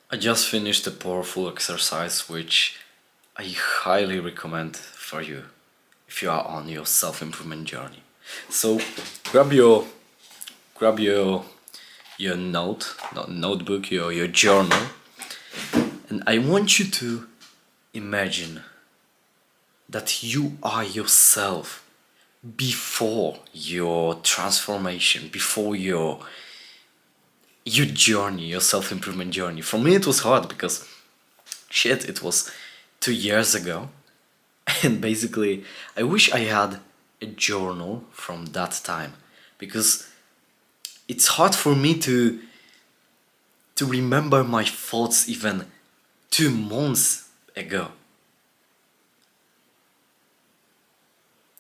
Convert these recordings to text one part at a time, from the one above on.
I just finished a powerful exercise which I highly recommend for you if you are on your self-improvement journey. So grab your grab your notebook, your journal, and I want you to imagine that you are yourself before your transformation, before your journey, your self-improvement journey. For me it was hard because shit, it was 2 years ago. And basically, I wish I had a journal from that time because it's hard for me to remember my thoughts even 2 months ago.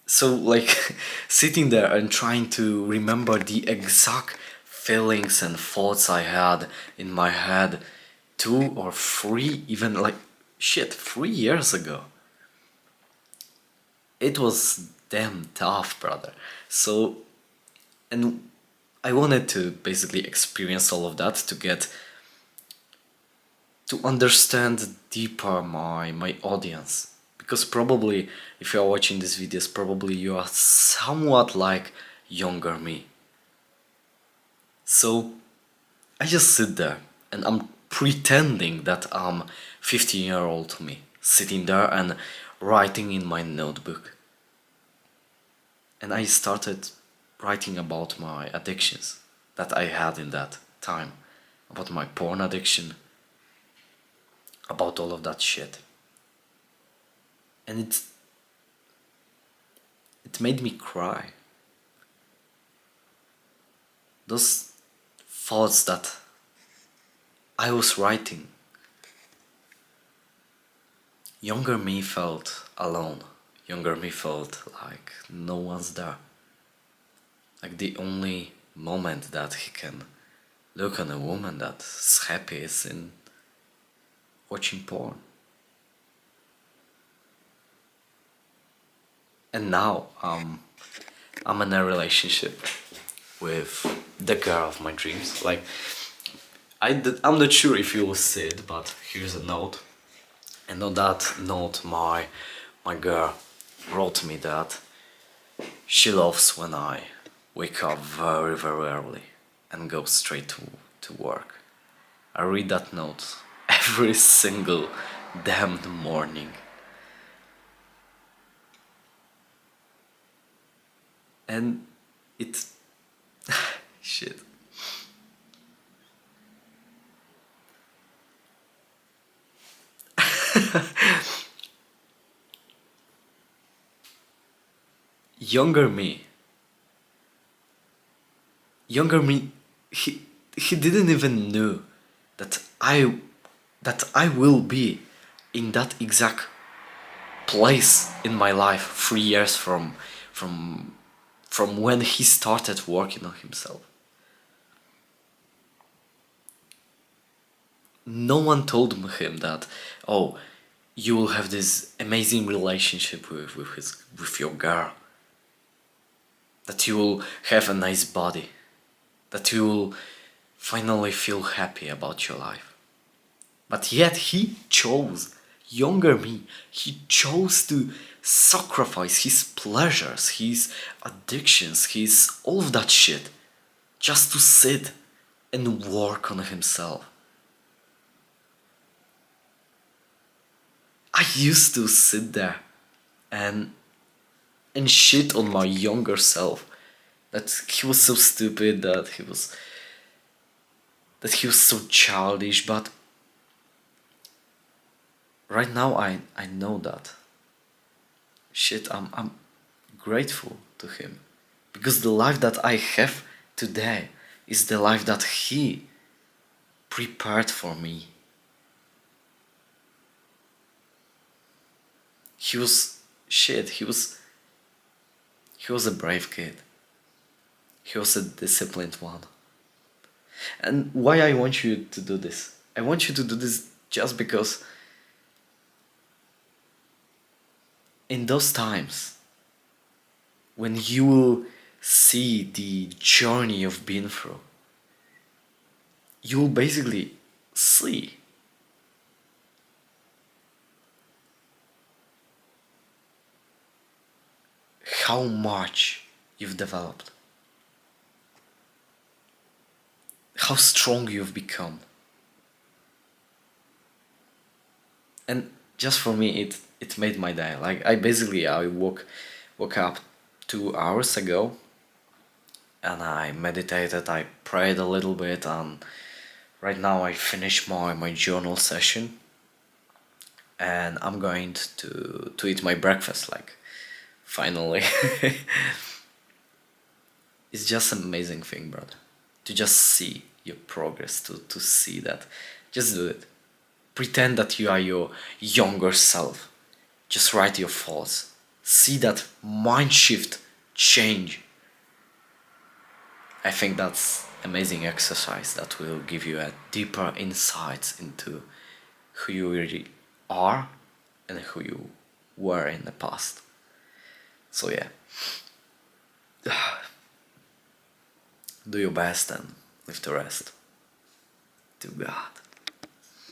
So like sitting there and trying to remember the exact feelings and thoughts I had in my head 2 or 3, even like shit, 3 years ago. It was damn tough, brother. So, and I wanted to basically experience all of that to understand deeper my audience, because probably if you are watching these videos, probably you are somewhat like younger me. So I just sit there and I'm pretending that I'm 15-year-old me sitting there and writing in my notebook. And I started writing about my addictions that I had in that time, about my porn addiction, about all of that shit. And it made me cry. Those thoughts that I was writing, younger me felt alone. Younger me felt like no one's there. Like the only moment that he can look on a woman that's happy is in watching porn. And now I'm in a relationship with the girl of my dreams. Like I'm not sure if you will see it, but here's a note. And on that note, my girl wrote me that she loves when I wake up very very early and go straight to work. I read that note every single damned morning. And it shit. Younger me, younger me, he didn't even know that I will be in that exact place in my life 3 years from from when he started working on himself. No one told him that, oh, you will have this amazing relationship with your girl, that you will have a nice body, that you will finally feel happy about your life. But yet he chose, younger me, he chose to sacrifice his pleasures, his addictions, his all of that shit, just to sit and work on himself. I used to sit there and shit on my younger self, that he was so stupid, that he was so childish. But right now I know that shit. I'm grateful to him, because the life that I have today is the life that he prepared for me. He was shit. He was a brave kid. He was a disciplined one. And why I want you to do this? I want you to do this just because in those times when you will see the journey you've been through, you will basically see how much you've developed, how strong you've become. And just for me, it made my day. Like I woke up 2 hours ago, and I meditated, I prayed a little bit, and right now I finished my journal session, and I'm going to eat my breakfast, like, finally. It's just an amazing thing, brother. To just see your progress, to see that. Just do it. Pretend that you are your younger self. Just write your thoughts. See that mind shift change. I think that's amazing exercise that will give you a deeper insights into who you really are and who you were in the past. So yeah, do your best and leave the rest to God.